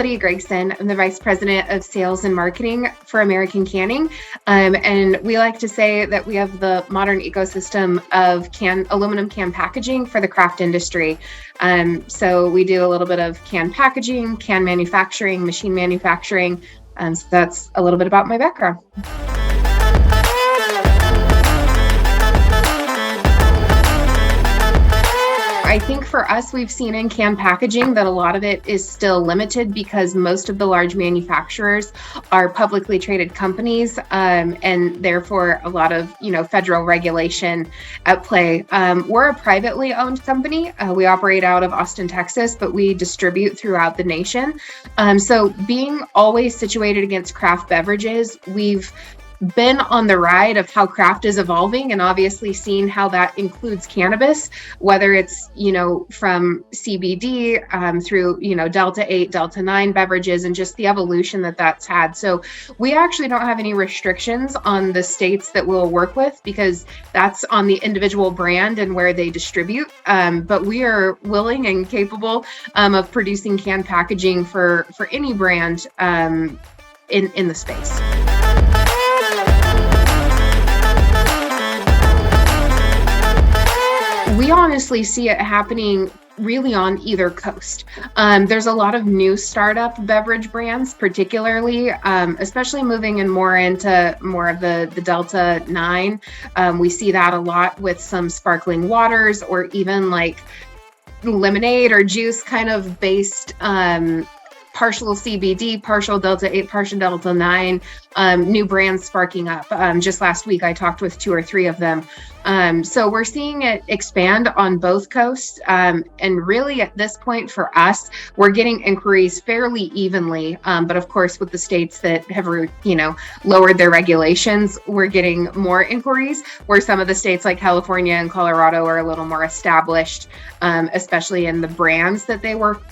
Lydia Gregson. I'm the Vice President of Sales and Marketing for American Canning. And we like to say that we have the modern ecosystem of aluminum can packaging for the craft industry. So we do a little bit of can packaging, can manufacturing, machine manufacturing. So that's a little bit about my background. I think for us, we've seen in can packaging that a lot of it is still limited because most of the large manufacturers are publicly traded companies, and therefore a lot of federal regulation at play. We're a privately owned company. We operate out of Austin, Texas, but we distribute throughout the nation. So being always situated against craft beverages, we've been on the ride of how craft is evolving and obviously seen how that includes cannabis, whether it's, from CBD through, Delta 8, Delta 9 beverages and just the evolution that that's had. So we actually don't have any restrictions on the states that we'll work with because that's on the individual brand and where they distribute. But we are willing and capable of producing can packaging for any brand in the space. We honestly see it happening really on either coast. There's a lot of new startup beverage brands, particularly, especially moving in more into more of the Delta 9. We see that a lot with some sparkling waters or even like lemonade or juice kind of based partial CBD, partial Delta 8, partial Delta 9, new brands sparking up. Just last week, I talked with 2 or 3 of them. So we're seeing it expand on both coasts. And really at this point for us, we're getting inquiries fairly evenly. But of course, with the states that have, lowered their regulations, we're getting more inquiries where some of the states like California and Colorado are a little more established, especially in the brands that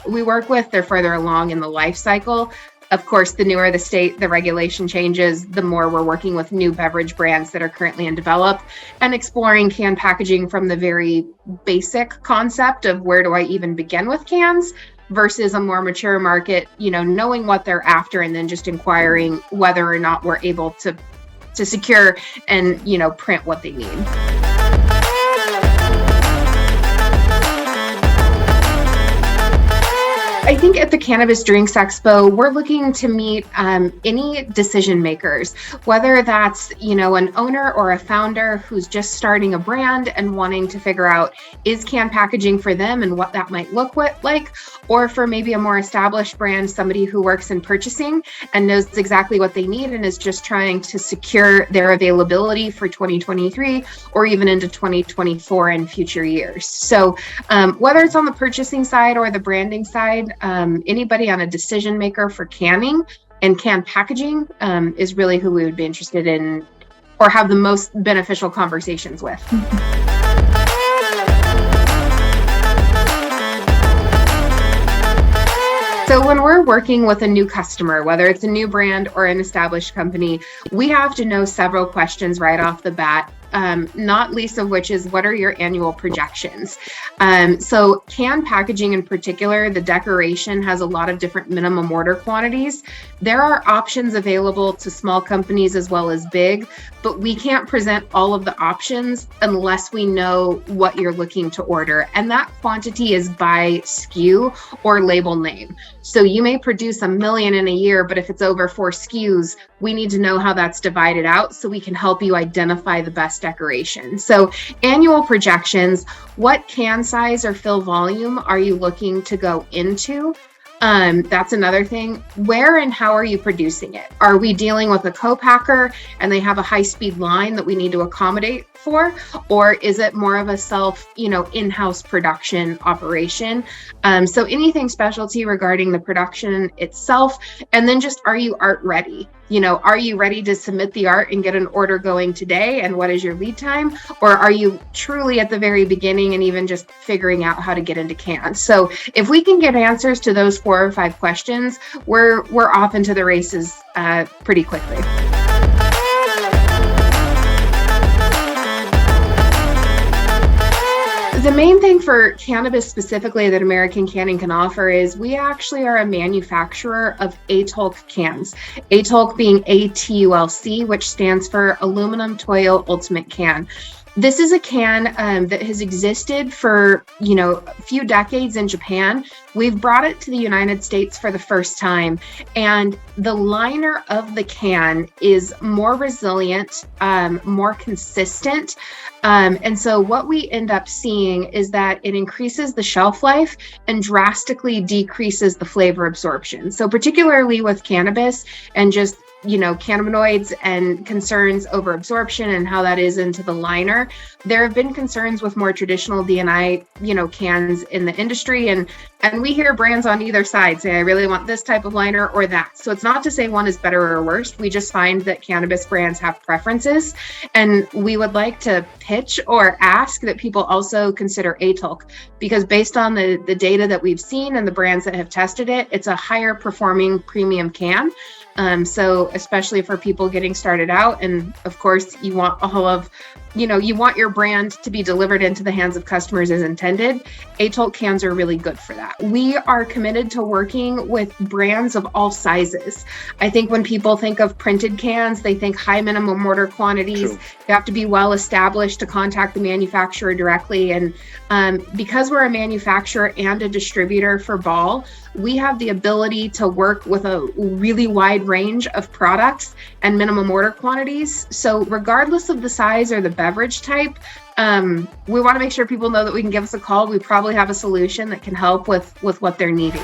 we work with. They're further along in the life cycle. Of course, the newer the state, the regulation changes, the more we're working with new beverage brands that are currently in develop and exploring can packaging from the very basic concept of where do I even begin with cans versus a more mature market, knowing what they're after and then just inquiring whether or not we're able to secure and, print what they need. I think at the Cannabis Drinks Expo, we're looking to meet any decision makers, whether that's, an owner or a founder who's just starting a brand and wanting to figure out is can packaging for them and what that might look like, or for maybe a more established brand, somebody who works in purchasing and knows exactly what they need and is just trying to secure their availability for 2023 or even into 2024 and future years. So whether it's on the purchasing side or the branding side, anybody on a decision maker for canning and can packaging is really who we would be interested in or have the most beneficial conversations with. So when we're working with a new customer, whether it's a new brand or an established company, we have to know several questions right off the bat. Not least of which is what are your annual projections? So can packaging in particular, the decoration has a lot of different minimum order quantities. There are options available to small companies as well as big, but we can't present all of the options unless we know what you're looking to order. And that quantity is by SKU or label name. So you may produce 1 million in a year, but if it's over 4 SKUs, we need to know how that's divided out so we can help you identify the best decoration. So annual projections, what can size or fill volume are you looking to go into? That's another thing. Where and how are you producing it? Are we dealing with a co-packer and they have a high-speed line that we need to accommodate for? Or is it more of a in-house production operation? So anything specialty regarding the production itself, and then just, are you art ready? Are you ready to submit the art and get an order going today? And what is your lead time? Or are you truly at the very beginning and even just figuring out how to get into cans? So if we can get answers to those 4 or 5 questions, we're off into the races pretty quickly. The main thing for cannabis specifically that American Canning can offer is we actually are a manufacturer of ATULC cans. ATULC being ATULC, which stands for Aluminum Toyo Ultimate Can. This is a can that has existed for, a few decades in Japan. We've brought it to the United States for the first time, and the liner of the can is more resilient, more consistent. And so what we end up seeing is that it increases the shelf life and drastically decreases the flavor absorption. So particularly with cannabis and just cannabinoids and concerns over absorption and how that is into the liner. There have been concerns with more traditional DNI, cans in the industry. And we hear brands on either side say, I really want this type of liner or that. So it's not to say one is better or worse. We just find that cannabis brands have preferences. And we would like to pitch or ask that people also consider ATULC, because based on the data that we've seen and the brands that have tested it, it's a higher performing premium can. So especially for people getting started out, and of course you want you want your brand to be delivered into the hands of customers as intended. ATULC cans are really good for that. We are committed to working with brands of all sizes. I think when people think of printed cans, they think high minimum order quantities. True. You have to be well established to contact the manufacturer directly. And because we're a manufacturer and a distributor for Ball, we have the ability to work with a really wide range of products and minimum order quantities. So regardless of the size or the beverage type, we want to make sure people know that we can give us a call. We probably have a solution that can help with what they're needing.